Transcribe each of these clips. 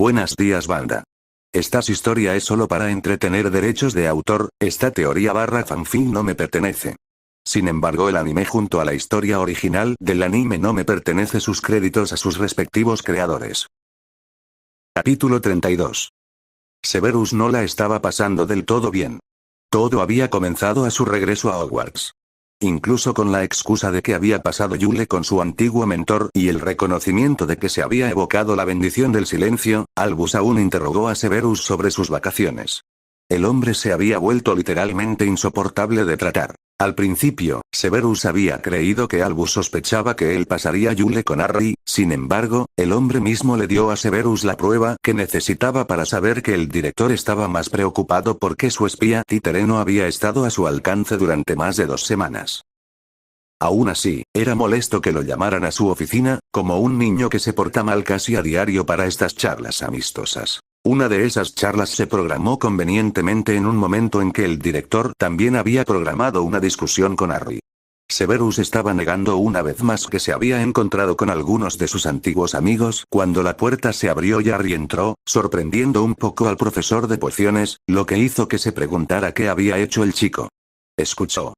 Buenos días, banda. Esta historia es solo para entretener derechos de autor, esta teoría / fanfic no me pertenece. Sin embargo, el anime junto a la historia original del anime no me pertenece, sus créditos a sus respectivos creadores. Capítulo 32. Severus no la estaba pasando del todo bien. Todo había comenzado a su regreso a Hogwarts. Incluso con la excusa de que había pasado Yule con su antiguo mentor y el reconocimiento de que se había evocado la bendición del silencio, Albus aún interrogó a Severus sobre sus vacaciones. El hombre se había vuelto literalmente insoportable de tratar. Al principio, Severus había creído que Albus sospechaba que él pasaría Yule con Harry, sin embargo, el hombre mismo le dio a Severus la prueba que necesitaba para saber que el director estaba más preocupado porque su espía títere no había estado a su alcance durante más de 2 semanas. Aún así, era molesto que lo llamaran a su oficina, como un niño que se porta mal casi a diario para estas charlas amistosas. Una de esas charlas se programó convenientemente en un momento en que el director también había programado una discusión con Harry. Severus estaba negando una vez más que se había encontrado con algunos de sus antiguos amigos cuando la puerta se abrió y Harry entró, sorprendiendo un poco al profesor de pociones, lo que hizo que se preguntara qué había hecho el chico. Escuchó.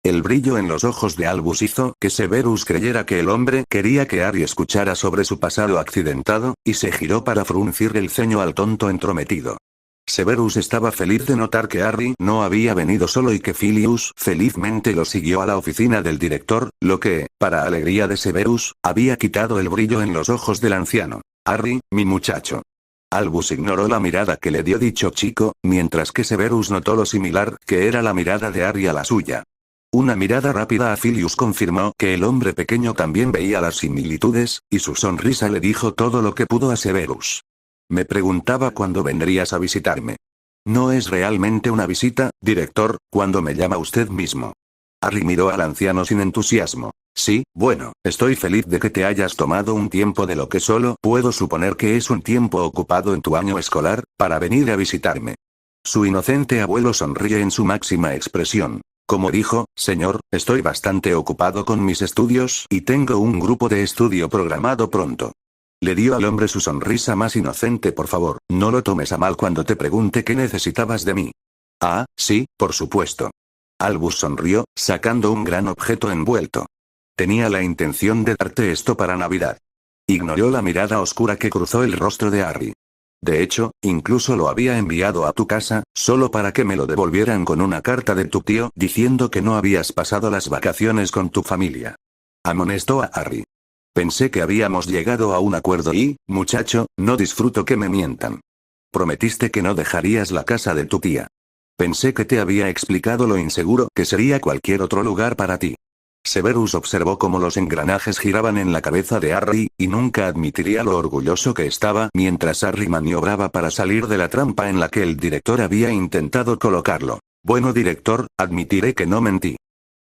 El brillo en los ojos de Albus hizo que Severus creyera que el hombre quería que Harry escuchara sobre su pasado accidentado, y se giró para fruncir el ceño al tonto entrometido. Severus estaba feliz de notar que Harry no había venido solo y que Filius felizmente lo siguió a la oficina del director, lo que, para alegría de Severus, había quitado el brillo en los ojos del anciano. Harry, mi muchacho. Albus ignoró la mirada que le dio dicho chico, mientras que Severus notó lo similar que era la mirada de Harry a la suya. Una mirada rápida a Filius confirmó que el hombre pequeño también veía las similitudes, y su sonrisa le dijo todo lo que pudo a Severus. Me preguntaba cuándo vendrías a visitarme. No es realmente una visita, director, cuando me llama usted mismo. Harry miró al anciano sin entusiasmo. Sí, bueno, estoy feliz de que te hayas tomado un tiempo de lo que solo puedo suponer que es un tiempo ocupado en tu año escolar, para venir a visitarme. Su inocente abuelo sonríe en su máxima expresión. Como dijo, señor, estoy bastante ocupado con mis estudios y tengo un grupo de estudio programado pronto. Le dio al hombre su sonrisa más inocente. Por favor, no lo tomes a mal cuando te pregunte qué necesitabas de mí. Ah, sí, por supuesto. Albus sonrió, sacando un gran objeto envuelto. Tenía la intención de darte esto para Navidad. Ignoró la mirada oscura que cruzó el rostro de Harry. De hecho, incluso lo había enviado a tu casa, solo para que me lo devolvieran con una carta de tu tío diciendo que no habías pasado las vacaciones con tu familia. Amonestó a Harry. Pensé que habíamos llegado a un acuerdo y, muchacho, no disfruto que me mientan. Prometiste que no dejarías la casa de tu tía. Pensé que te había explicado lo inseguro que sería cualquier otro lugar para ti. Severus observó cómo los engranajes giraban en la cabeza de Harry, y nunca admitiría lo orgulloso que estaba mientras Harry maniobraba para salir de la trampa en la que el director había intentado colocarlo. Bueno, director, admitiré que no mentí.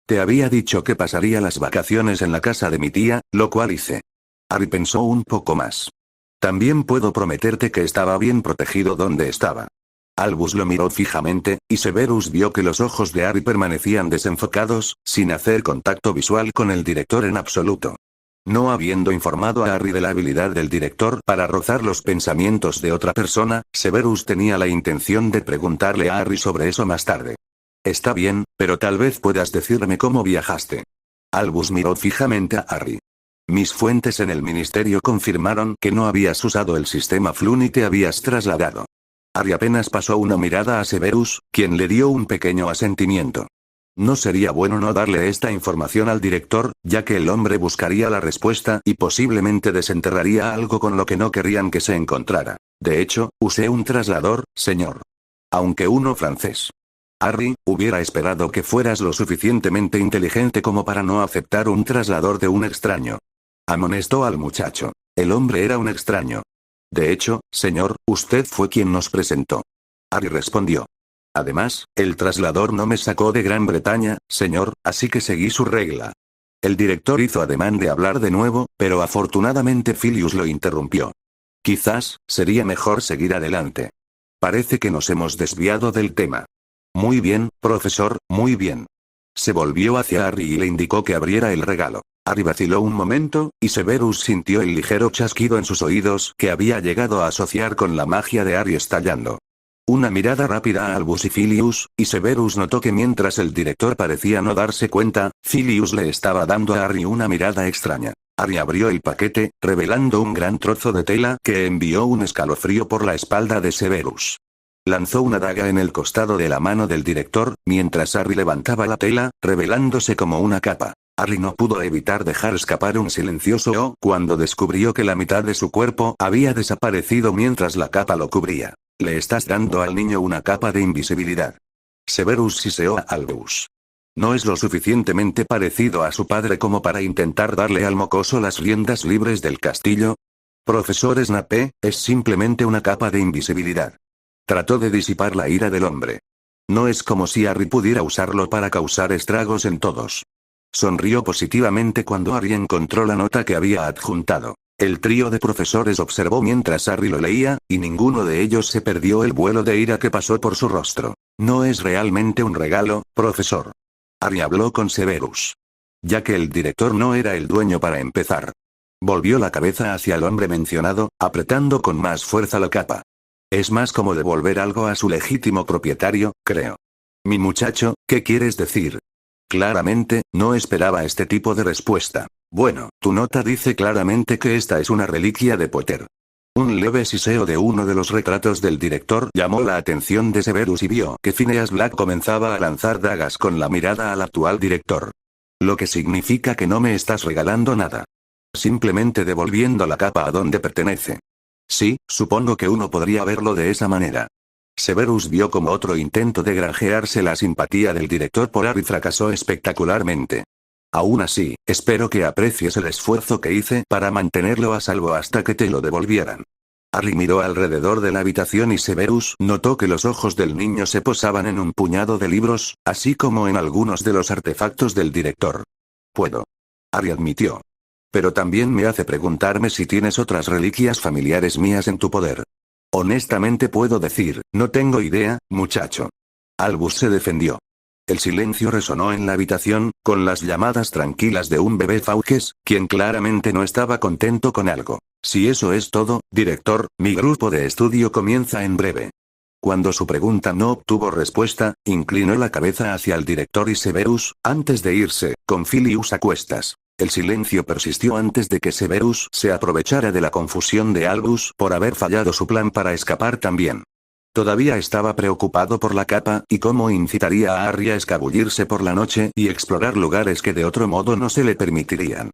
Te había dicho que pasaría las vacaciones en la casa de mi tía, lo cual hice. Harry pensó un poco más. También puedo prometerte que estaba bien protegido donde estaba. Albus lo miró fijamente, y Severus vio que los ojos de Harry permanecían desenfocados, sin hacer contacto visual con el director en absoluto. No habiendo informado a Harry de la habilidad del director para rozar los pensamientos de otra persona, Severus tenía la intención de preguntarle a Harry sobre eso más tarde. Está bien, pero tal vez puedas decirme cómo viajaste. Albus miró fijamente a Harry. Mis fuentes en el ministerio confirmaron que no habías usado el sistema Flu ni te habías trasladado. Harry apenas pasó una mirada a Severus, quien le dio un pequeño asentimiento. No sería bueno no darle esta información al director, ya que el hombre buscaría la respuesta y posiblemente desenterraría algo con lo que no querían que se encontrara. De hecho, usé un traslador, señor. Aunque uno francés. Harry, hubiera esperado que fueras lo suficientemente inteligente como para no aceptar un traslador de un extraño. Amonestó al muchacho. El hombre era un extraño. De hecho, señor, usted fue quien nos presentó. Harry respondió. Además, el traslador no me sacó de Gran Bretaña, señor, así que seguí su regla. El director hizo ademán de hablar de nuevo, pero afortunadamente Filius lo interrumpió. Quizás, sería mejor seguir adelante. Parece que nos hemos desviado del tema. Muy bien, profesor, muy bien. Se volvió hacia Harry y le indicó que abriera el regalo. Harry vaciló un momento, y Severus sintió el ligero chasquido en sus oídos que había llegado a asociar con la magia de Harry estallando. Una mirada rápida a Albus y Filius, y Severus notó que mientras el director parecía no darse cuenta, Filius le estaba dando a Harry una mirada extraña. Harry abrió el paquete, revelando un gran trozo de tela que envió un escalofrío por la espalda de Severus. Lanzó una daga en el costado de la mano del director, mientras Harry levantaba la tela, revelándose como una capa. Harry no pudo evitar dejar escapar un silencioso "oh" cuando descubrió que la mitad de su cuerpo había desaparecido mientras la capa lo cubría. Le estás dando al niño una capa de invisibilidad. Severus siseó a Albus. No es lo suficientemente parecido a su padre como para intentar darle al mocoso las riendas libres del castillo. Profesor Snape, es simplemente una capa de invisibilidad. Trató de disipar la ira del hombre. No es como si Harry pudiera usarlo para causar estragos en todos. Sonrió positivamente cuando Harry encontró la nota que había adjuntado. El trío de profesores observó mientras Harry lo leía, y ninguno de ellos se perdió el vuelo de ira que pasó por su rostro. No es realmente un regalo, profesor. Harry habló con Severus. Ya que el director no era el dueño para empezar. Volvió la cabeza hacia el hombre mencionado, apretando con más fuerza la capa. Es más como devolver algo a su legítimo propietario, creo. Mi muchacho, ¿qué quieres decir? Claramente, no esperaba este tipo de respuesta. Bueno, tu nota dice claramente que esta es una reliquia de Potter. Un leve siseo de uno de los retratos del director llamó la atención de Severus y vio que Phineas Black comenzaba a lanzar dagas con la mirada al actual director. Lo que significa que no me estás regalando nada. Simplemente devolviendo la capa a donde pertenece. Sí, supongo que uno podría verlo de esa manera. Severus vio como otro intento de granjearse la simpatía del director por Harry fracasó espectacularmente. Aún así, espero que aprecies el esfuerzo que hice para mantenerlo a salvo hasta que te lo devolvieran. Harry miró alrededor de la habitación y Severus notó que los ojos del niño se posaban en un puñado de libros, así como en algunos de los artefactos del director. Puedo. Harry admitió. Pero también me hace preguntarme si tienes otras reliquias familiares mías en tu poder. Honestamente puedo decir, no tengo idea, muchacho. Albus se defendió. El silencio resonó en la habitación, con las llamadas tranquilas de un bebé Fawkes, quien claramente no estaba contento con algo. Si eso es todo, director, mi grupo de estudio comienza en breve. Cuando su pregunta no obtuvo respuesta, inclinó la cabeza hacia el director y Severus, antes de irse, con Filius a cuestas. El silencio persistió antes de que Severus se aprovechara de la confusión de Albus por haber fallado su plan para escapar también. Todavía estaba preocupado por la capa y cómo incitaría a Harry a escabullirse por la noche y explorar lugares que de otro modo no se le permitirían.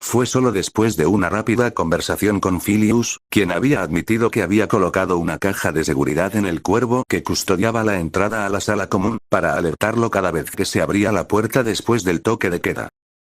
Fue solo después de una rápida conversación con Filius, quien había admitido que había colocado una caja de seguridad en el cuervo que custodiaba la entrada a la sala común, para alertarlo cada vez que se abría la puerta después del toque de queda.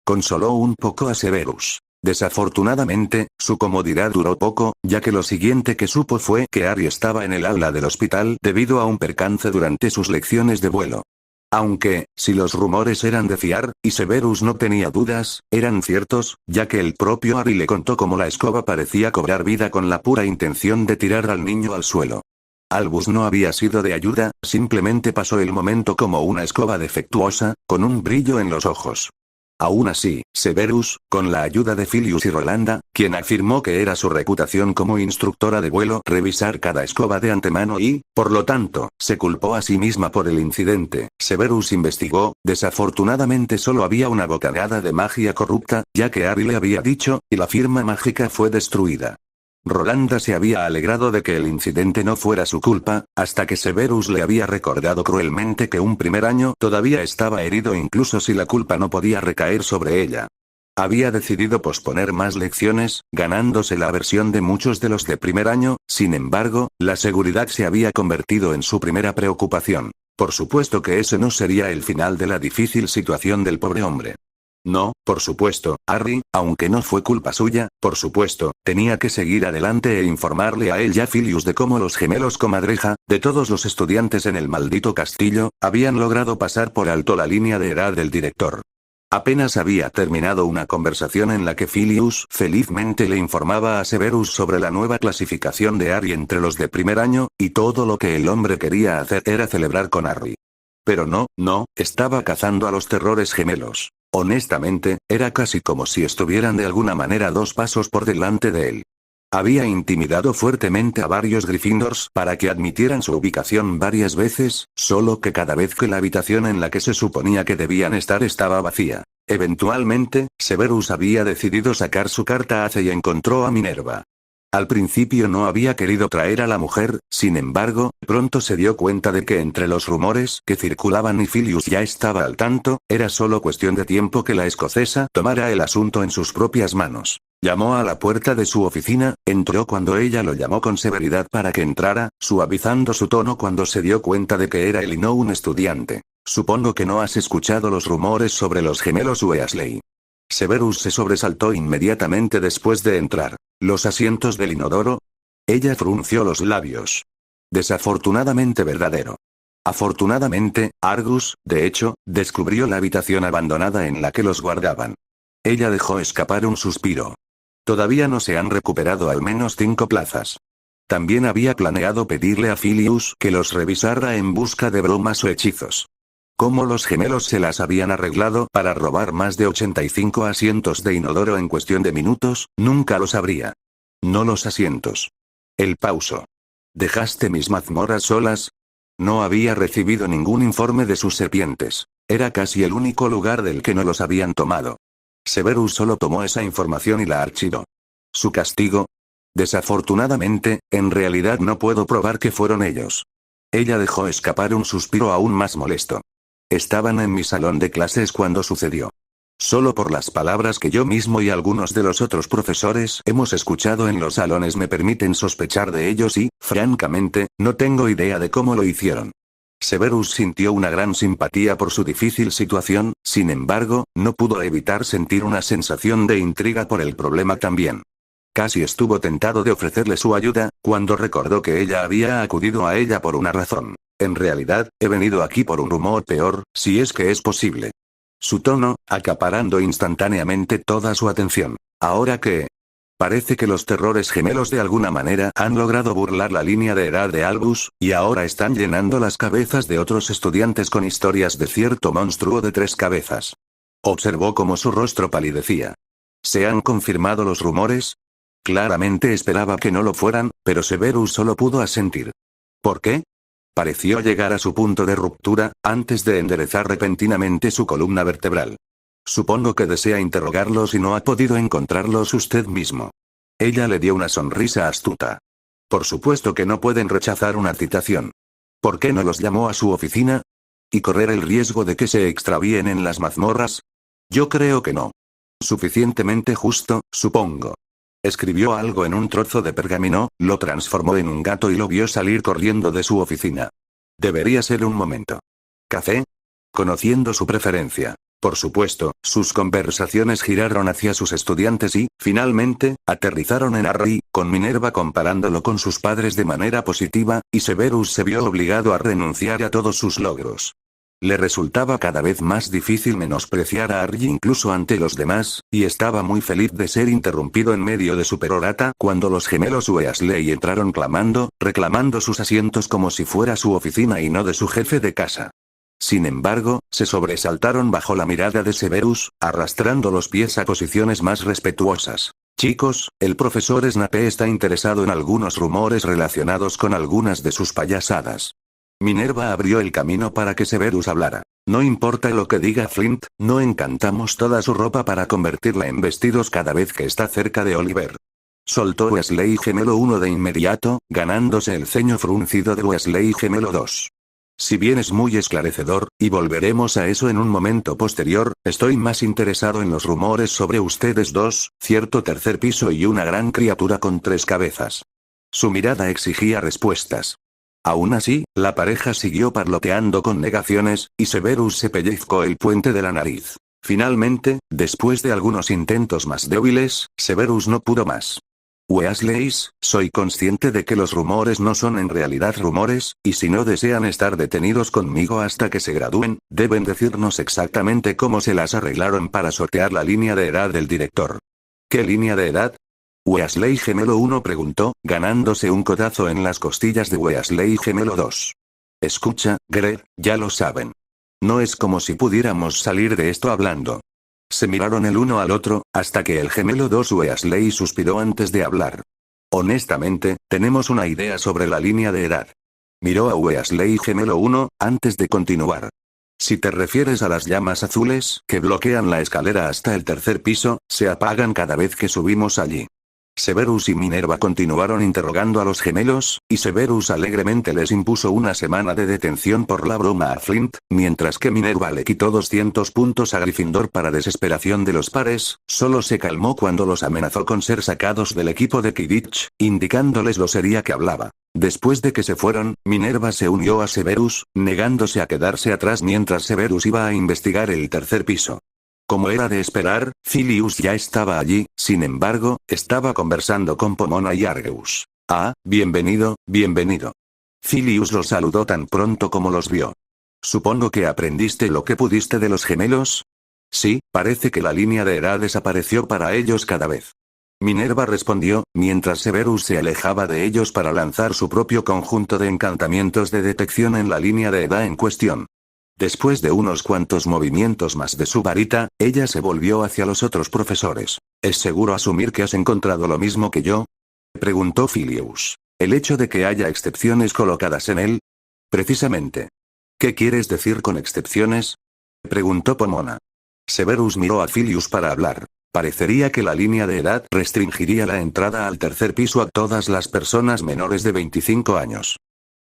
Consoló un poco a Severus. Desafortunadamente, su comodidad duró poco, ya que lo siguiente que supo fue que Harry estaba en el aula del hospital debido a un percance durante sus lecciones de vuelo. Aunque, si los rumores eran de fiar, y Severus no tenía dudas, eran ciertos, ya que el propio Harry le contó cómo la escoba parecía cobrar vida con la pura intención de tirar al niño al suelo. Albus no había sido de ayuda, simplemente pasó el momento como una escoba defectuosa, con un brillo en los ojos. Aún así, Severus, con la ayuda de Filius y Rolanda, quien afirmó que era su reputación como instructora de vuelo revisar cada escoba de antemano y, por lo tanto, se culpó a sí misma por el incidente. Severus investigó, desafortunadamente solo había una bocanada de magia corrupta, ya que Harry le había dicho, y la firma mágica fue destruida. Rolanda se había alegrado de que el incidente no fuera su culpa, hasta que Severus le había recordado cruelmente que un primer año todavía estaba herido incluso si la culpa no podía recaer sobre ella. Había decidido posponer más lecciones, ganándose la aversión de muchos de los de primer año, sin embargo, la seguridad se había convertido en su primera preocupación. Por supuesto que ese no sería el final de la difícil situación del pobre hombre. No, por supuesto, Harry, aunque no fue culpa suya, por supuesto, tenía que seguir adelante e informarle a él y a Filius de cómo los gemelos Comadreja, de todos los estudiantes en el maldito castillo, habían logrado pasar por alto la línea de edad del director. Apenas había terminado una conversación en la que Filius felizmente le informaba a Severus sobre la nueva clasificación de Harry entre los de primer año, y todo lo que el hombre quería hacer era celebrar con Harry. Pero no, estaba cazando a los terrores gemelos. Honestamente, era casi como si estuvieran de alguna manera 2 pasos por delante de él. Había intimidado fuertemente a varios Gryffindors para que admitieran su ubicación varias veces, solo que cada vez que la habitación en la que se suponía que debían estar estaba vacía. Eventualmente, Severus había decidido sacar su carta hace y encontró a Minerva. Al principio no había querido traer a la mujer, sin embargo, pronto se dio cuenta de que entre los rumores que circulaban y Filius ya estaba al tanto, era solo cuestión de tiempo que la escocesa tomara el asunto en sus propias manos. Llamó a la puerta de su oficina, entró cuando ella lo llamó con severidad para que entrara, suavizando su tono cuando se dio cuenta de que era él y no un estudiante. Supongo que no has escuchado los rumores sobre los gemelos Weasley. Severus se sobresaltó inmediatamente después de entrar. ¿Los asientos del inodoro? Ella frunció los labios. Desafortunadamente verdadero. Afortunadamente, Argus, de hecho, descubrió la habitación abandonada en la que los guardaban. Ella dejó escapar un suspiro. Todavía no se han recuperado al menos 5 plazas. También había planeado pedirle a Filius que los revisara en busca de bromas o hechizos. Cómo los gemelos se las habían arreglado para robar más de 85 asientos de inodoro en cuestión de minutos, nunca lo sabría. No los asientos. El pauso. ¿Dejaste mis mazmorras solas? No había recibido ningún informe de sus serpientes. Era casi el único lugar del que no los habían tomado. Severus solo tomó esa información y la archivó. ¿Su castigo? Desafortunadamente, en realidad no puedo probar que fueron ellos. Ella dejó escapar un suspiro aún más molesto. Estaban en mi salón de clases cuando sucedió. Solo por las palabras que yo mismo y algunos de los otros profesores hemos escuchado en los salones me permiten sospechar de ellos y, francamente, no tengo idea de cómo lo hicieron. Severus sintió una gran simpatía por su difícil situación, sin embargo, no pudo evitar sentir una sensación de intriga por el problema también. Casi estuvo tentado de ofrecerle su ayuda, cuando recordó que ella había acudido a ella por una razón. En realidad, he venido aquí por un rumor peor, si es que es posible. Su tono, acaparando instantáneamente toda su atención. Ahora que... Parece que los terrores gemelos de alguna manera han logrado burlar la línea de edad de Albus, y ahora están llenando las cabezas de otros estudiantes con historias de cierto monstruo de 3 cabezas. Observó cómo su rostro palidecía. ¿Se han confirmado los rumores? Claramente esperaba que no lo fueran, pero Severus solo pudo asentir. ¿Por qué? Pareció llegar a su punto de ruptura, antes de enderezar repentinamente su columna vertebral. Supongo que desea interrogarlos y no ha podido encontrarlos usted mismo. Ella le dio una sonrisa astuta. Por supuesto que no pueden rechazar una citación. ¿Por qué no los llamó a su oficina? ¿Y correr el riesgo de que se extravíen en las mazmorras? Yo creo que no. Suficientemente justo, supongo. Escribió algo en un trozo de pergamino, lo transformó en un gato y lo vio salir corriendo de su oficina. Debería ser un momento. ¿Café? Conociendo su preferencia. Por supuesto, sus conversaciones giraron hacia sus estudiantes y, finalmente, aterrizaron en Harry, con Minerva comparándolo con sus padres de manera positiva, y Severus se vio obligado a renunciar a todos sus logros. Le resultaba cada vez más difícil menospreciar a Harry incluso ante los demás, y estaba muy feliz de ser interrumpido en medio de su perorata cuando los gemelos Weasley entraron reclamando sus asientos como si fuera su oficina y no de su jefe de casa. Sin embargo, se sobresaltaron bajo la mirada de Severus, arrastrando los pies a posiciones más respetuosas. Chicos, el profesor Snape está interesado en algunos rumores relacionados con algunas de sus payasadas. Minerva abrió el camino para que Severus hablara. No importa lo que diga Flint, no encantamos toda su ropa para convertirla en vestidos cada vez que está cerca de Oliver. Soltó Weasley Gemelo 1 de inmediato, ganándose el ceño fruncido de Weasley Gemelo 2. Si bien es muy esclarecedor, y volveremos a eso en un momento posterior, estoy más interesado en los rumores sobre ustedes dos, cierto tercer piso y una gran criatura con 3 cabezas. Su mirada exigía respuestas. Aún así, la pareja siguió parloteando con negaciones, y Severus se pellizcó el puente de la nariz. Finalmente, después de algunos intentos más débiles, Severus no pudo más. Weasleys, soy consciente de que los rumores no son en realidad rumores, y si no desean estar detenidos conmigo hasta que se gradúen, deben decirnos exactamente cómo se las arreglaron para sortear la línea de edad del director. ¿Qué línea de edad? Weasley Gemelo 1 preguntó, ganándose un codazo en las costillas de Weasley Gemelo 2. Escucha, Greg, ya lo saben. No es como si pudiéramos salir de esto hablando. Se miraron el uno al otro, hasta que el gemelo 2 Weasley suspiró antes de hablar. Honestamente, tenemos una idea sobre la línea de edad. Miró a Weasley gemelo 1, antes de continuar. Si te refieres a las llamas azules que bloquean la escalera hasta el tercer piso, se apagan cada vez que subimos allí. Severus y Minerva continuaron interrogando a los gemelos, y Severus alegremente les impuso una semana de detención por la broma a Flint, mientras que Minerva le quitó 200 puntos a Gryffindor para desesperación de los pares. Solo se calmó cuando los amenazó con ser sacados del equipo de Quidditch, indicándoles lo seria que hablaba. Después de que se fueron, Minerva se unió a Severus, negándose a quedarse atrás mientras Severus iba a investigar el tercer piso. Como era de esperar, Filius ya estaba allí, sin embargo, estaba conversando con Pomona y Argus. Ah, bienvenido, bienvenido. Filius los saludó tan pronto como los vio. Supongo que aprendiste lo que pudiste de los gemelos. Sí, parece que la línea de edad desapareció para ellos cada vez. Minerva respondió, mientras Severus se alejaba de ellos para lanzar su propio conjunto de encantamientos de detección en la línea de edad en cuestión. Después de unos cuantos movimientos más de su varita, ella se volvió hacia los otros profesores. ¿Es seguro asumir que has encontrado lo mismo que yo? Preguntó Filius. ¿El hecho de que haya excepciones colocadas en él? Precisamente. ¿Qué quieres decir con excepciones? Preguntó Pomona. Severus miró a Filius para hablar. Parecería que la línea de edad restringiría la entrada al tercer piso a todas las personas menores de 25 años.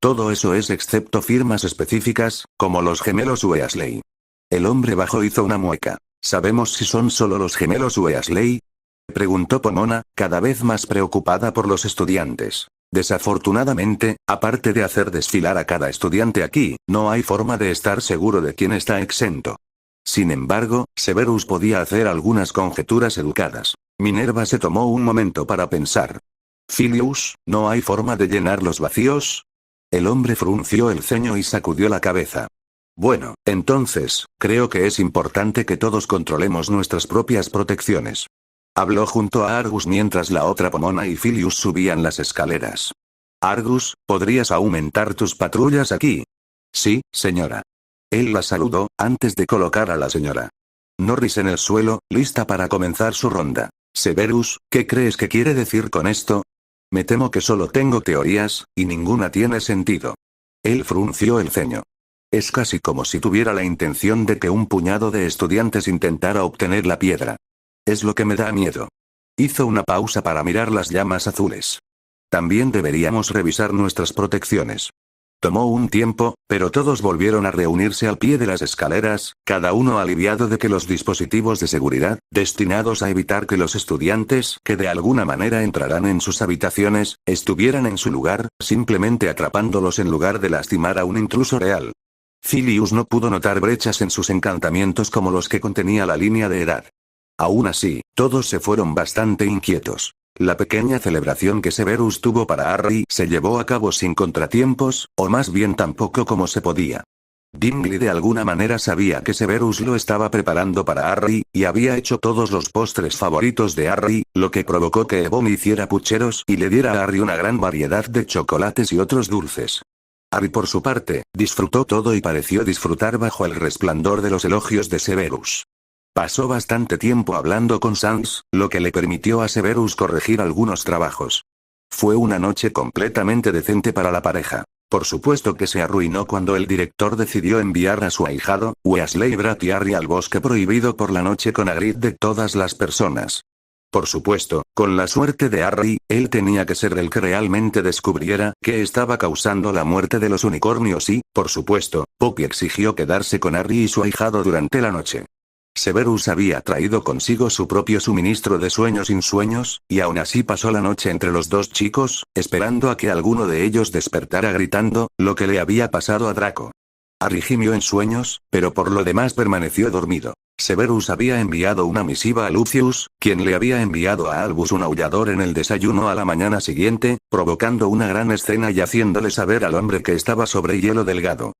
Todo eso es excepto firmas específicas, como los gemelos Weasley. El hombre bajo hizo una mueca. ¿Sabemos si son solo los gemelos Weasley? Preguntó Pomona, cada vez más preocupada por los estudiantes. Desafortunadamente, aparte de hacer desfilar a cada estudiante aquí, no hay forma de estar seguro de quién está exento. Sin embargo, Severus podía hacer algunas conjeturas educadas. Minerva se tomó un momento para pensar. Filius, ¿no hay forma de llenar los vacíos? El hombre frunció el ceño y sacudió la cabeza. Bueno, entonces, creo que es importante que todos controlemos nuestras propias protecciones. Habló junto a Argus mientras la otra Pomona y Filius subían las escaleras. Argus, ¿podrías aumentar tus patrullas aquí? Sí, señora. Él la saludó, antes de colocar a la señora Norris en el suelo, lista para comenzar su ronda. Severus, ¿qué crees que quiere decir con esto? Me temo que solo tengo teorías, y ninguna tiene sentido. Él frunció el ceño. Es casi como si tuviera la intención de que un puñado de estudiantes intentara obtener la piedra. Es lo que me da miedo. Hizo una pausa para mirar las llamas azules. También deberíamos revisar nuestras protecciones. Tomó un tiempo, pero todos volvieron a reunirse al pie de las escaleras, cada uno aliviado de que los dispositivos de seguridad, destinados a evitar que los estudiantes que de alguna manera entrarán en sus habitaciones, estuvieran en su lugar, simplemente atrapándolos en lugar de lastimar a un intruso real. Filius no pudo notar brechas en sus encantamientos como los que contenía la línea de edad. Aún así, todos se fueron bastante inquietos. La pequeña celebración que Severus tuvo para Harry se llevó a cabo sin contratiempos, o más bien tan poco como se podía. Bingley de alguna manera sabía que Severus lo estaba preparando para Harry, y había hecho todos los postres favoritos de Harry, lo que provocó que Ebon hiciera pucheros y le diera a Harry una gran variedad de chocolates y otros dulces. Harry por su parte, disfrutó todo y pareció disfrutar bajo el resplandor de los elogios de Severus. Pasó bastante tiempo hablando con Sans, lo que le permitió a Severus corregir algunos trabajos. Fue una noche completamente decente para la pareja. Por supuesto que se arruinó cuando el director decidió enviar a su ahijado, Weasley Bratiarry al bosque prohibido por la noche con Hagrid de todas las personas. Por supuesto, con la suerte de Harry, él tenía que ser el que realmente descubriera qué estaba causando la muerte de los unicornios y, por supuesto, Poppy exigió quedarse con Harry y su ahijado durante la noche. Severus había traído consigo su propio suministro de sueños sin sueños, y aún así pasó la noche entre los dos chicos, esperando a que alguno de ellos despertara gritando, lo que le había pasado a Draco. Harry gimió en sueños, pero por lo demás permaneció dormido. Severus había enviado una misiva a Lucius, quien le había enviado a Albus un aullador en el desayuno a la mañana siguiente, provocando una gran escena y haciéndole saber al hombre que estaba sobre hielo delgado.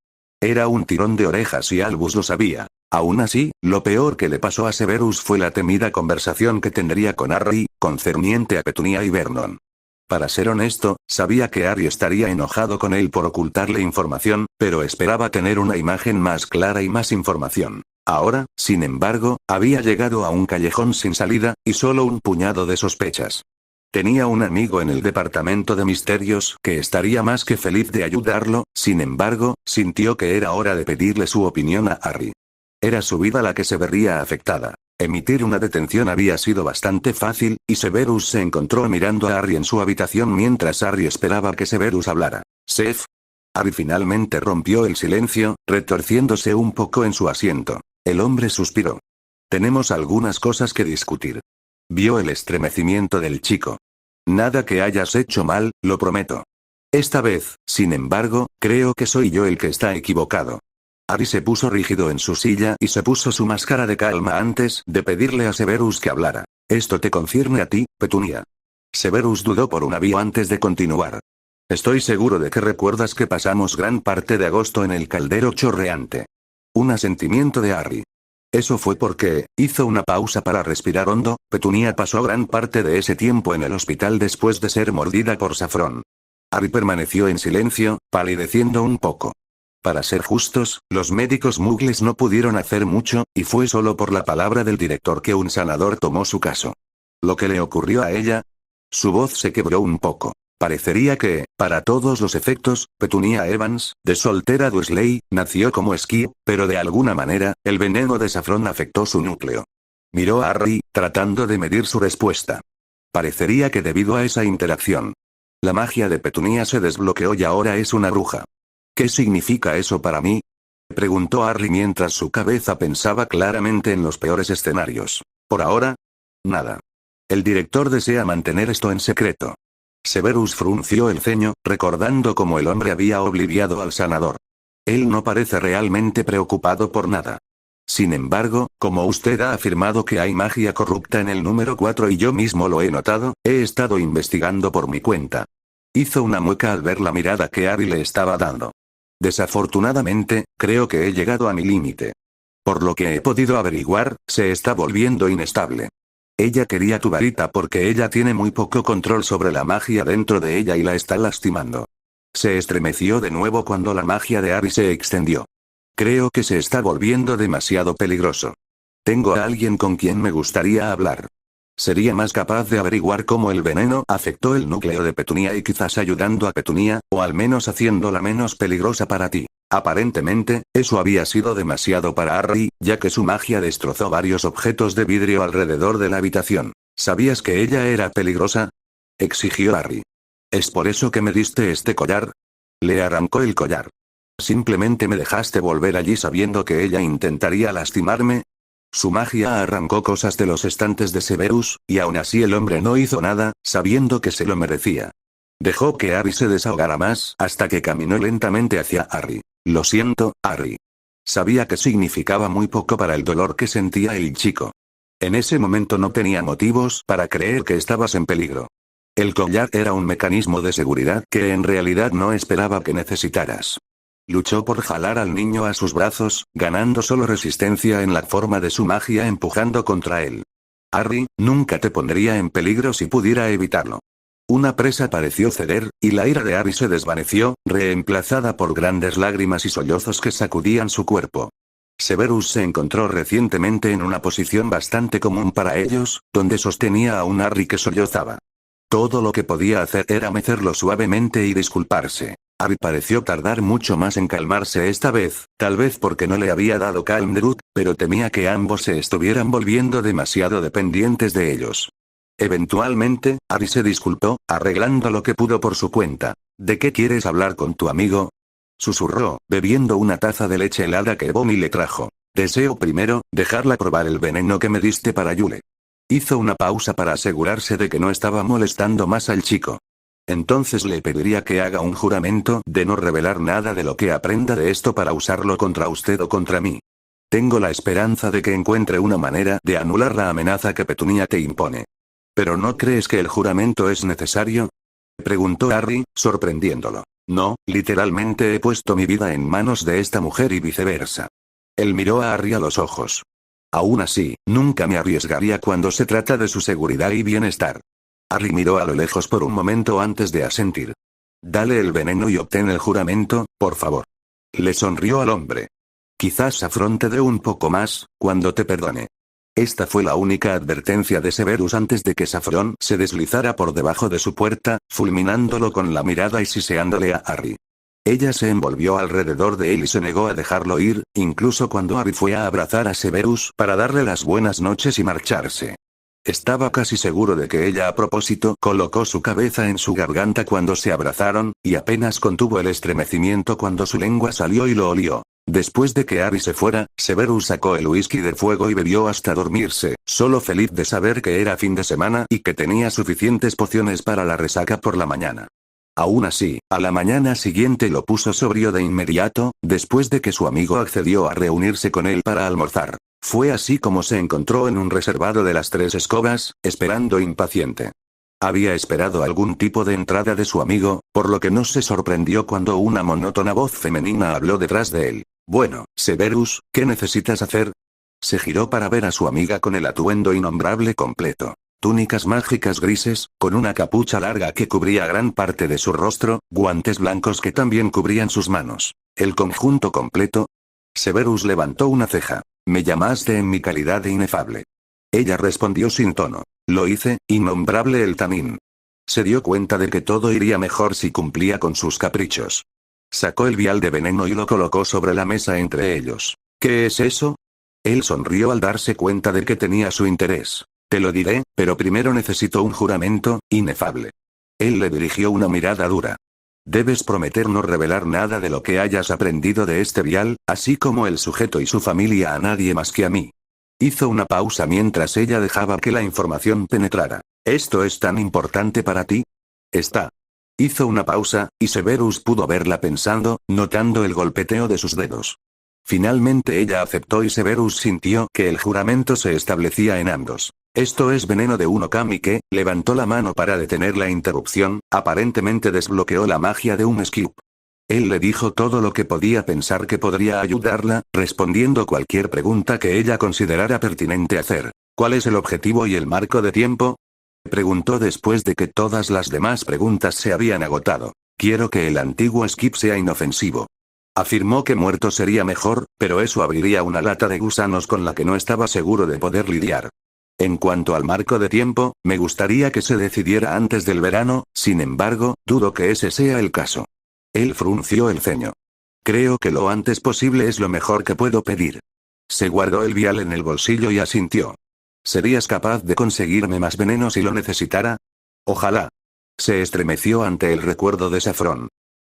Era un tirón de orejas y Albus lo sabía. Aún así, lo peor que le pasó a Severus fue la temida conversación que tendría con Harry, concerniente a Petunia y Vernon. Para ser honesto, sabía que Harry estaría enojado con él por ocultarle información, pero esperaba tener una imagen más clara y más información. Ahora, sin embargo, había llegado a un callejón sin salida, y solo un puñado de sospechas. Tenía un amigo en el departamento de misterios que estaría más que feliz de ayudarlo, sin embargo, sintió que era hora de pedirle su opinión a Harry. Era su vida la que se vería afectada. Emitir una detención había sido bastante fácil, y Severus se encontró mirando a Harry en su habitación mientras Harry esperaba que Severus hablara. «Sef». Harry finalmente rompió el silencio, retorciéndose un poco en su asiento. El hombre suspiró. «Tenemos algunas cosas que discutir». Vio el estremecimiento del chico. «Nada que hayas hecho mal, lo prometo. Esta vez, sin embargo, creo que soy yo el que está equivocado». Harry se puso rígido en su silla y se puso su máscara de calma antes de pedirle a Severus que hablara. «Esto te concierne a ti, Petunia». Severus dudó por un avión antes de continuar. «Estoy seguro de que recuerdas que pasamos gran parte de agosto en el caldero chorreante». Un asentimiento de Harry. «Eso fue porque», hizo una pausa para respirar hondo, «Petunia pasó gran parte de ese tiempo en el hospital después de ser mordida por Saffron». Harry permaneció en silencio, palideciendo un poco. Para ser justos, los médicos muggles no pudieron hacer mucho, y fue solo por la palabra del director que un sanador tomó su caso. ¿Lo que le ocurrió a ella? Su voz se quebró un poco. Parecería que, para todos los efectos, Petunia Evans, de soltera Dursley, nació como esquí, pero de alguna manera, el veneno de Saffron afectó su núcleo. Miró a Harry, tratando de medir su respuesta. Parecería que debido a esa interacción, la magia de Petunia se desbloqueó y ahora es una bruja. ¿Qué significa eso para mí?, preguntó Harry mientras su cabeza pensaba claramente en los peores escenarios. Por ahora, nada. El director desea mantener esto en secreto. Severus frunció el ceño, recordando cómo el hombre había obliviado al sanador. Él no parece realmente preocupado por nada. Sin embargo, como usted ha afirmado que hay magia corrupta en el número 4 y yo mismo lo he notado, he estado investigando por mi cuenta. Hizo una mueca al ver la mirada que Harry le estaba dando. Desafortunadamente, creo que he llegado a mi límite. Por lo que he podido averiguar, se está volviendo inestable. Ella quería tu varita porque ella tiene muy poco control sobre la magia dentro de ella y la está lastimando. Se estremeció de nuevo cuando la magia de Harry se extendió. Creo que se está volviendo demasiado peligroso. Tengo a alguien con quien me gustaría hablar. Sería más capaz de averiguar cómo el veneno afectó el núcleo de Petunia y quizás ayudando a Petunia, o al menos haciéndola menos peligrosa para ti. Aparentemente, eso había sido demasiado para Harry, ya que su magia destrozó varios objetos de vidrio alrededor de la habitación. ¿Sabías que ella era peligrosa?, exigió Harry. ¿Es por eso que me diste este collar? Le arrancó el collar. ¿Simplemente me dejaste volver allí sabiendo que ella intentaría lastimarme? Su magia arrancó cosas de los estantes de Severus, y aún así el hombre no hizo nada, sabiendo que se lo merecía. Dejó que Harry se desahogara más, hasta que caminó lentamente hacia Harry. Lo siento, Harry. Sabía que significaba muy poco para el dolor que sentía el chico. En ese momento no tenía motivos para creer que estabas en peligro. El collar era un mecanismo de seguridad que en realidad no esperaba que necesitaras. Luchó por jalar al niño a sus brazos, ganando solo resistencia en la forma de su magia empujando contra él. Harry, nunca te pondría en peligro si pudiera evitarlo. Una presa pareció ceder, y la ira de Harry se desvaneció, reemplazada por grandes lágrimas y sollozos que sacudían su cuerpo. Severus se encontró recientemente en una posición bastante común para ellos, donde sostenía a un Harry que sollozaba. Todo lo que podía hacer era mecerlo suavemente y disculparse. Harry pareció tardar mucho más en calmarse esta vez, tal vez porque no le había dado Calm Drug, pero temía que ambos se estuvieran volviendo demasiado dependientes de ellos. Eventualmente, Harry se disculpó, arreglando lo que pudo por su cuenta. ¿De qué quieres hablar con tu amigo?, susurró, bebiendo una taza de leche helada que Bonnie le trajo. Deseo primero, dejarla probar el veneno que me diste para Yule. Hizo una pausa para asegurarse de que no estaba molestando más al chico. Entonces le pediría que haga un juramento de no revelar nada de lo que aprenda de esto para usarlo contra usted o contra mí. Tengo la esperanza de que encuentre una manera de anular la amenaza que Petunia te impone. ¿Pero no crees que el juramento es necesario?, preguntó Harry, sorprendiéndolo. No, literalmente he puesto mi vida en manos de esta mujer y viceversa. Él miró a Harry a los ojos. Aún así, nunca me arriesgaría cuando se trata de su seguridad y bienestar. Harry miró a lo lejos por un momento antes de asentir. Dale el veneno y obtén el juramento, por favor. Le sonrió al hombre. Quizás Saffron te dé un poco más, cuando te perdone. Esta fue la única advertencia de Severus antes de que Saffron se deslizara por debajo de su puerta, fulminándolo con la mirada y siseándole a Harry. Ella se envolvió alrededor de él y se negó a dejarlo ir, incluso cuando Harry fue a abrazar a Severus para darle las buenas noches y marcharse. Estaba casi seguro de que ella a propósito colocó su cabeza en su garganta cuando se abrazaron, y apenas contuvo el estremecimiento cuando su lengua salió y lo olió. Después de que Harry se fuera, Severus sacó el whisky de fuego y bebió hasta dormirse, solo feliz de saber que era fin de semana y que tenía suficientes pociones para la resaca por la mañana. Aún así, a la mañana siguiente lo puso sobrio de inmediato, después de que su amigo accedió a reunirse con él para almorzar. Fue así como se encontró en un reservado de las 3 escobas, esperando impaciente. Había esperado algún tipo de entrada de su amigo, por lo que no se sorprendió cuando una monótona voz femenina habló detrás de él. Bueno, Severus, ¿qué necesitas hacer? Se giró para ver a su amiga con el atuendo innombrable completo. Túnicas mágicas grises, con una capucha larga que cubría gran parte de su rostro, guantes blancos que también cubrían sus manos. ¿El conjunto completo? Severus levantó una ceja. Me llamaste en mi calidad de inefable. Ella respondió sin tono. Lo hice, innombrable el Tanin. Se dio cuenta de que todo iría mejor si cumplía con sus caprichos. Sacó el vial de veneno y lo colocó sobre la mesa entre ellos. ¿Qué es eso? Él sonrió al darse cuenta de que tenía su interés. Te lo diré, pero primero necesito un juramento, inefable. Él le dirigió una mirada dura. Debes prometer no revelar nada de lo que hayas aprendido de este vial, así como el sujeto y su familia a nadie más que a mí. Hizo una pausa mientras ella dejaba que la información penetrara. ¿Esto es tan importante para ti? Está. Hizo una pausa, y Severus pudo verla pensando, notando el golpeteo de sus dedos. Finalmente ella aceptó y Severus sintió que el juramento se establecía en ambos. Esto es veneno de un Okami que, levantó la mano para detener la interrupción, aparentemente desbloqueó la magia de un skip. Él le dijo todo lo que podía pensar que podría ayudarla, respondiendo cualquier pregunta que ella considerara pertinente hacer. ¿Cuál es el objetivo y el marco de tiempo? Preguntó después de que todas las demás preguntas se habían agotado. Quiero que el antiguo skip sea inofensivo. Afirmó que muerto sería mejor, pero eso abriría una lata de gusanos con la que no estaba seguro de poder lidiar. En cuanto al marco de tiempo, me gustaría que se decidiera antes del verano, sin embargo, dudo que ese sea el caso. Él frunció el ceño. Creo que lo antes posible es lo mejor que puedo pedir. Se guardó el vial en el bolsillo y asintió. ¿Serías capaz de conseguirme más veneno si lo necesitara? Ojalá. Se estremeció ante el recuerdo de Saffron.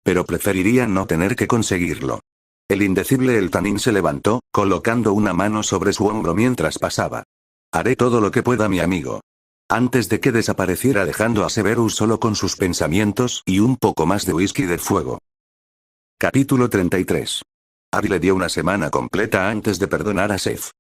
Pero preferiría no tener que conseguirlo. El indecible El Tanin se levantó, colocando una mano sobre su hombro mientras pasaba. Haré todo lo que pueda, mi amigo. Antes de que desapareciera dejando a Severus solo con sus pensamientos y un poco más de whisky de fuego. Capítulo 33. Harry le dio una semana completa antes de perdonar a Seth.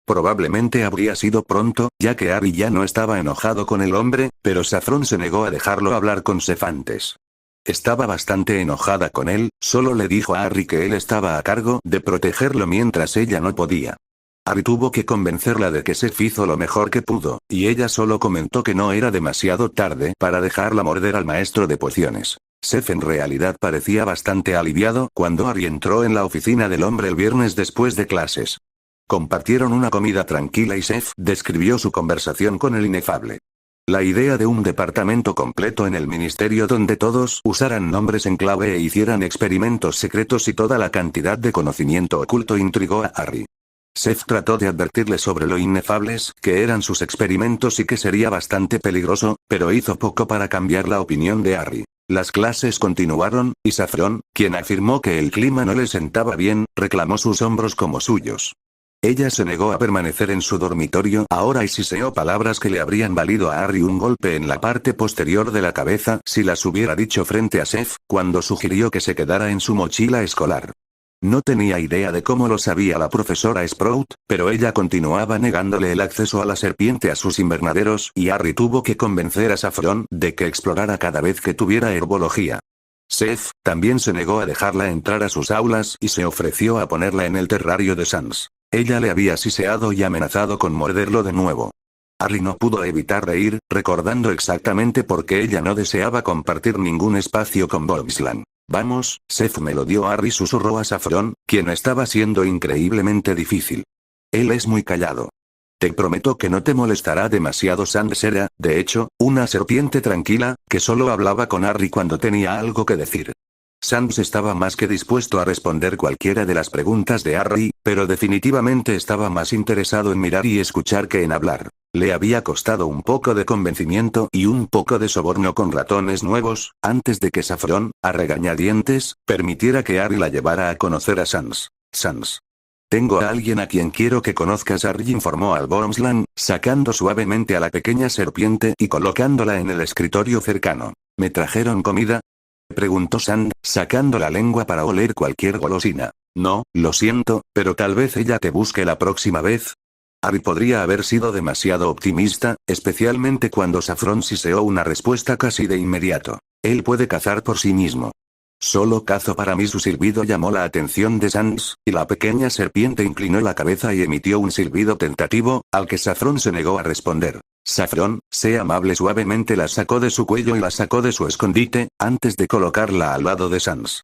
Probablemente habría sido pronto, ya que Harry ya no estaba enojado con el hombre, pero Saffron se negó a dejarlo hablar con Seth antes. Estaba bastante enojada con él, solo le dijo a Harry que él estaba a cargo de protegerlo mientras ella no podía. Harry tuvo que convencerla de que Seth hizo lo mejor que pudo, y ella solo comentó que no era demasiado tarde para dejarla morder al maestro de pociones. Seth en realidad parecía bastante aliviado cuando Harry entró en la oficina del hombre el viernes después de clases. Compartieron una comida tranquila y Seth describió su conversación con el inefable. La idea de un departamento completo en el ministerio donde todos usaran nombres en clave e hicieran experimentos secretos y toda la cantidad de conocimiento oculto intrigó a Harry. Seth trató de advertirle sobre lo inefables que eran sus experimentos y que sería bastante peligroso, pero hizo poco para cambiar la opinión de Harry. Las clases continuaron, y Saffron, quien afirmó que el clima no le sentaba bien, reclamó sus hombros como suyos. Ella se negó a permanecer en su dormitorio ahora y siseó palabras que le habrían valido a Harry un golpe en la parte posterior de la cabeza si las hubiera dicho frente a Seth, cuando sugirió que se quedara en su mochila escolar. No tenía idea de cómo lo sabía la profesora Sprout, pero ella continuaba negándole el acceso a la serpiente a sus invernaderos y Harry tuvo que convencer a Saffron de que explorara cada vez que tuviera herbología. Seth también se negó a dejarla entrar a sus aulas y se ofreció a ponerla en el terrario de Sans. Ella le había siseado y amenazado con morderlo de nuevo. Harry no pudo evitar reír, recordando exactamente por qué ella no deseaba compartir ningún espacio con Boxland. Vamos, Seth me lo dio. Harry susurró a Saffron, quien estaba siendo increíblemente difícil. Él es muy callado. Te prometo que no te molestará demasiado. Sans era, de hecho, una serpiente tranquila, que solo hablaba con Harry cuando tenía algo que decir. Sans estaba más que dispuesto a responder cualquiera de las preguntas de Harry, pero definitivamente estaba más interesado en mirar y escuchar que en hablar. Le había costado un poco de convencimiento y un poco de soborno con ratones nuevos, antes de que Saffron, a regañadientes, permitiera que Harry la llevara a conocer a Sans. Sans. Tengo a alguien a quien quiero que conozcas. Harry informó al Boomslang, sacando suavemente a la pequeña serpiente y colocándola en el escritorio cercano. ¿Me trajeron comida?, preguntó Sand, sacando la lengua para oler cualquier golosina. No, lo siento, pero tal vez ella te busque la próxima vez. Harry podría haber sido demasiado optimista, especialmente cuando Saffron siseó una respuesta casi de inmediato. Él puede cazar por sí mismo. Solo cazo para mí. Su silbido llamó la atención de Sans, y la pequeña serpiente inclinó la cabeza y emitió un silbido tentativo, al que Saffron se negó a responder. Saffron, sé amable. Suavemente la sacó de su cuello y la sacó de su escondite, antes de colocarla al lado de Sans.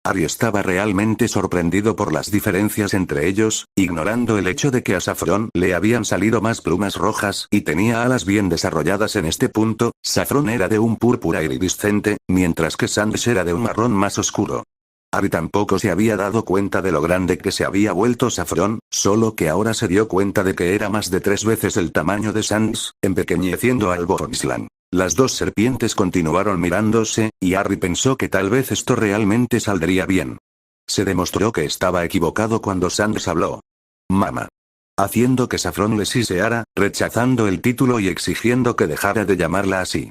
Harry estaba realmente sorprendido por las diferencias entre ellos, ignorando el hecho de que a Saffron le habían salido más plumas rojas y tenía alas bien desarrolladas. En este punto, Saffron era de un púrpura iridiscente, mientras que Sans era de un marrón más oscuro. Harry tampoco se había dado cuenta de lo grande que se había vuelto Saffron, solo que ahora se dio cuenta de que era más de 3 veces el tamaño de Sans, empequeñeciendo al Boomslang. Las dos serpientes continuaron mirándose, y Harry pensó que tal vez esto realmente saldría bien. Se demostró que estaba equivocado cuando Sans habló. Mamá. Haciendo que Saffron le siseara, rechazando el título y exigiendo que dejara de llamarla así.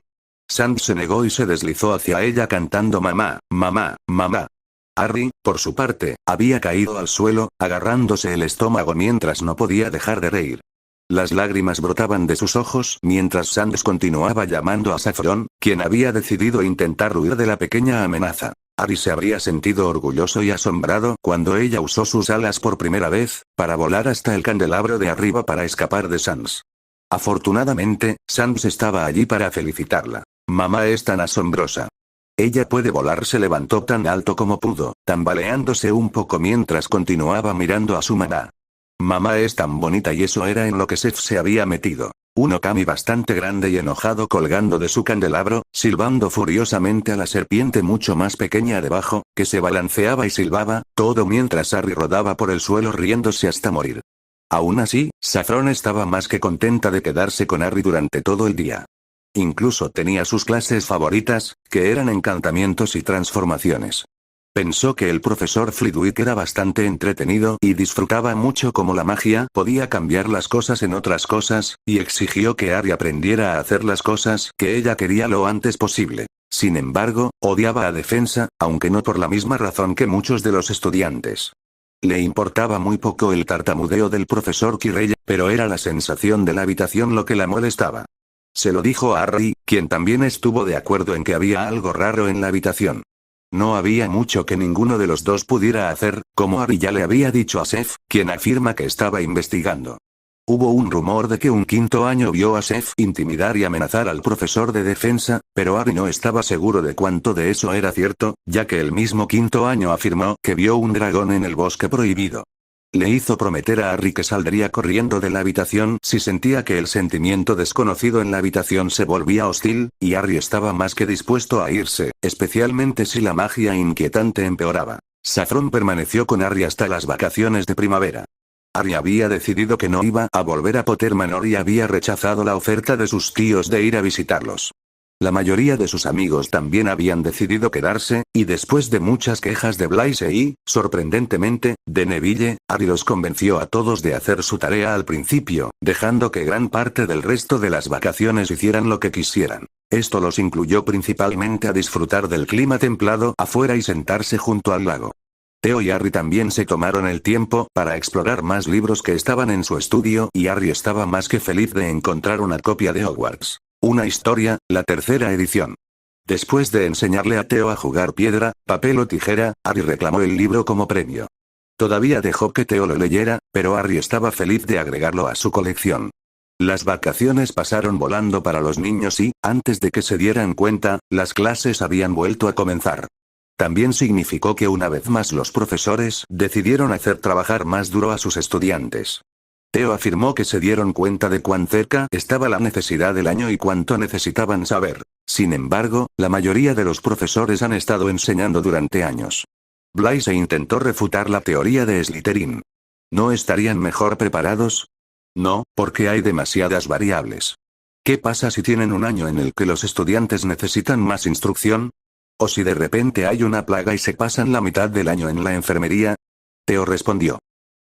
Sans se negó y se deslizó hacia ella cantando mamá, mamá, mamá. Harry, por su parte, había caído al suelo, agarrándose el estómago mientras no podía dejar de reír. Las lágrimas brotaban de sus ojos mientras Sans continuaba llamando a Saffron, quien había decidido intentar huir de la pequeña amenaza. Harry se habría sentido orgulloso y asombrado cuando ella usó sus alas por primera vez, para volar hasta el candelabro de arriba para escapar de Sans. Afortunadamente, Sans estaba allí para felicitarla. Mamá es tan asombrosa. Ella puede volar. Se levantó tan alto como pudo, tambaleándose un poco mientras continuaba mirando a su mamá. Mamá es tan bonita. Y eso era en lo que Seth se había metido. Un Okami bastante grande y enojado colgando de su candelabro, silbando furiosamente a la serpiente mucho más pequeña debajo, que se balanceaba y silbaba, todo mientras Harry rodaba por el suelo riéndose hasta morir. Aún así, Saffron estaba más que contenta de quedarse con Harry durante todo el día. Incluso tenía sus clases favoritas, que eran encantamientos y transformaciones. Pensó que el profesor Flitwick era bastante entretenido y disfrutaba mucho cómo la magia podía cambiar las cosas en otras cosas, y exigió que Harry aprendiera a hacer las cosas que ella quería lo antes posible. Sin embargo, odiaba a Defensa, aunque no por la misma razón que muchos de los estudiantes. Le importaba muy poco el tartamudeo del profesor Quirrell, pero era la sensación de la habitación lo que la molestaba. Se lo dijo a Harry, quien también estuvo de acuerdo en que había algo raro en la habitación. No había mucho que ninguno de los dos pudiera hacer, como Harry ya le había dicho a Seth, quien afirma que estaba investigando. Hubo un rumor de que un quinto año vio a Seth intimidar y amenazar al profesor de Defensa, pero Harry no estaba seguro de cuánto de eso era cierto, ya que el mismo quinto año afirmó que vio un dragón en el bosque prohibido. Le hizo prometer a Harry que saldría corriendo de la habitación si sentía que el sentimiento desconocido en la habitación se volvía hostil, y Harry estaba más que dispuesto a irse, especialmente si la magia inquietante empeoraba. Saffron permaneció con Harry hasta las vacaciones de primavera. Harry había decidido que no iba a volver a Potter Manor y había rechazado la oferta de sus tíos de ir a visitarlos. La mayoría de sus amigos también habían decidido quedarse, y después de muchas quejas de Blaise y, sorprendentemente, de Neville, Harry los convenció a todos de hacer su tarea al principio, dejando que gran parte del resto de las vacaciones hicieran lo que quisieran. Esto los incluyó principalmente a disfrutar del clima templado afuera y sentarse junto al lago. Theo y Harry también se tomaron el tiempo para explorar más libros que estaban en su estudio y Harry estaba más que feliz de encontrar una copia de Hogwarts. Una historia, la tercera edición. Después de enseñarle a Theo a jugar piedra, papel o tijera, Harry reclamó el libro como premio. Todavía dejó que Theo lo leyera, pero Harry estaba feliz de agregarlo a su colección. Las vacaciones pasaron volando para los niños y, antes de que se dieran cuenta, las clases habían vuelto a comenzar. también significó que una vez más los profesores decidieron hacer trabajar más duro a sus estudiantes. Theo afirmó que se dieron cuenta de cuán cerca estaba la necesidad del año y cuánto necesitaban saber. Sin embargo, la mayoría de los profesores han estado enseñando durante años. Blaise intentó refutar la teoría de Slytherin. ¿No estarían mejor preparados? No, porque hay demasiadas variables. ¿Qué pasa si tienen un año en el que los estudiantes necesitan más instrucción? ¿O si de repente hay una plaga y se pasan la mitad del año en la enfermería? Theo respondió.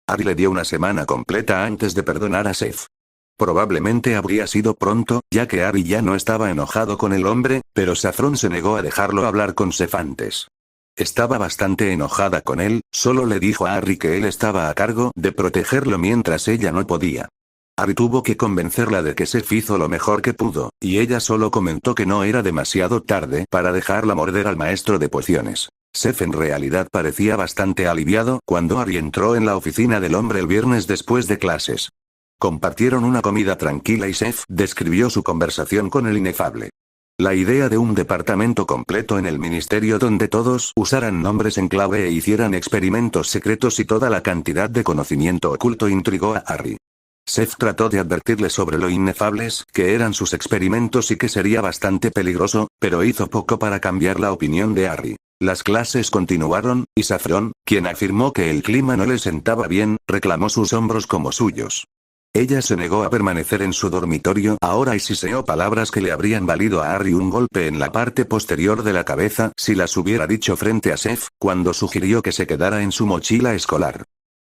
Harry le dio una semana completa antes de perdonar a Seth. Probablemente habría sido pronto, ya que Harry ya no estaba enojado con el hombre, pero Saffron se negó a dejarlo hablar con Seth antes. Estaba bastante enojada con él, solo le dijo a Harry que él estaba a cargo de protegerlo mientras ella no podía. Harry tuvo que convencerla de que Seth hizo lo mejor que pudo, y ella solo comentó que no era demasiado tarde para dejarla morder al maestro de pociones. Seth en realidad parecía bastante aliviado cuando Harry entró en la oficina del hombre el viernes después de clases. Compartieron una comida tranquila y Seth describió su conversación con el inefable. La idea de un departamento completo en el ministerio donde todos usaran nombres en clave e hicieran experimentos secretos y toda la cantidad de conocimiento oculto intrigó a Harry. Seth trató de advertirle sobre lo inefables que eran sus experimentos y que sería bastante peligroso, pero hizo poco para cambiar la opinión de Harry. Las clases continuaron, y Saffron, quien afirmó que el clima no le sentaba bien, reclamó sus hombros como suyos. Ella se negó a permanecer en su dormitorio ahora y siseó palabras que le habrían valido a Harry un golpe en la parte posterior de la cabeza si las hubiera dicho frente a Seth, cuando sugirió que se quedara en su mochila escolar.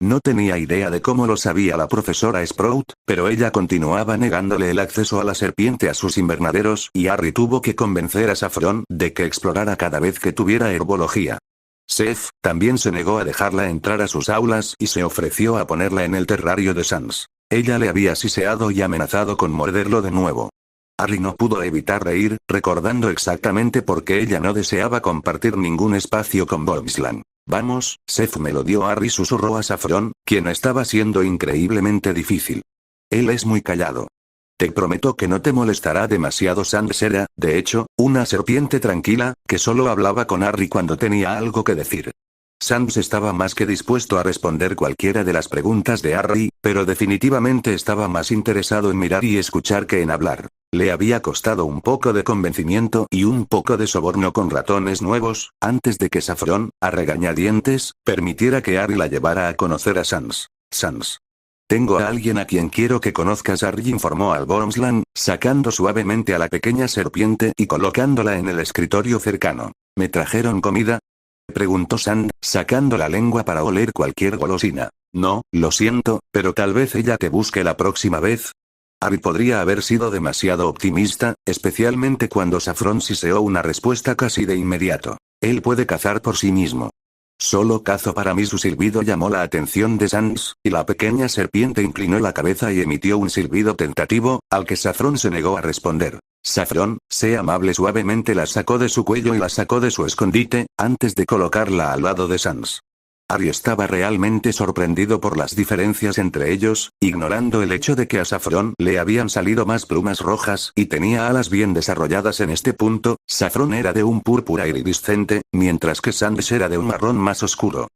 No tenía idea de cómo lo sabía la profesora Sprout, pero ella continuaba negándole el acceso a la serpiente a sus invernaderos y Harry tuvo que convencer a Saffron de que explorara cada vez que tuviera herbología. Seth también se negó a dejarla entrar a sus aulas y se ofreció a ponerla en el terrario de Sans. Ella le había siseado y amenazado con morderlo de nuevo. Harry no pudo evitar reír, recordando exactamente por qué ella no deseaba compartir ningún espacio con Boomslang. Vamos, Seth me lo dio. Harry susurró a Saffron, quien estaba siendo increíblemente difícil. Él es muy callado. Te prometo que no te molestará demasiado. Sans era, de hecho, una serpiente tranquila, que solo hablaba con Harry cuando tenía algo que decir. Sans estaba más que dispuesto a responder cualquiera de las preguntas de Harry, pero definitivamente estaba más interesado en mirar y escuchar que en hablar. Le había costado un poco de convencimiento y un poco de soborno con ratones nuevos, antes de que Saffron, a regañadientes, permitiera que Harry la llevara a conocer a Sans. Sans. Tengo a alguien a quien quiero que conozcas. Harry informó al Boomslang, sacando suavemente a la pequeña serpiente y colocándola en el escritorio cercano. ¿Me trajeron comida?, preguntó Sand, sacando la lengua para oler cualquier golosina. No, lo siento, pero tal vez ella te busque la próxima vez. Harry podría haber sido demasiado optimista, especialmente cuando Saffron siseó una respuesta casi de inmediato. Él puede cazar por sí mismo. Solo cazo para mí. Su silbido llamó la atención de Sans, y la pequeña serpiente inclinó la cabeza y emitió un silbido tentativo, al que Saffron se negó a responder. Saffron, sé amable. Suavemente la sacó de su cuello y la sacó de su escondite, antes de colocarla al lado de Sans. Harry estaba realmente sorprendido por las diferencias entre ellos, ignorando el hecho de que a Saffron le habían salido más plumas rojas y tenía alas bien desarrolladas en este punto. Saffron era de un púrpura iridiscente, mientras que Sans era de un marrón más oscuro.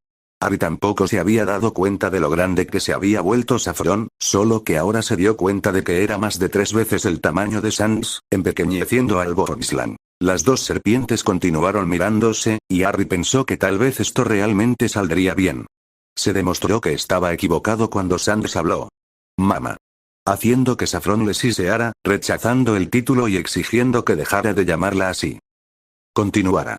Harry tampoco se había dado cuenta de lo grande que se había vuelto Saffron, solo que ahora se dio cuenta de que era más de 3 veces el tamaño de Sans, empequeñeciendo al Boomslang. Las dos serpientes continuaron mirándose, y Harry pensó que tal vez esto realmente saldría bien. Se demostró que estaba equivocado cuando Sans habló. Mamá. Haciendo que Saffron le siseara, rechazando el título y exigiendo que dejara de llamarla así. Continuara.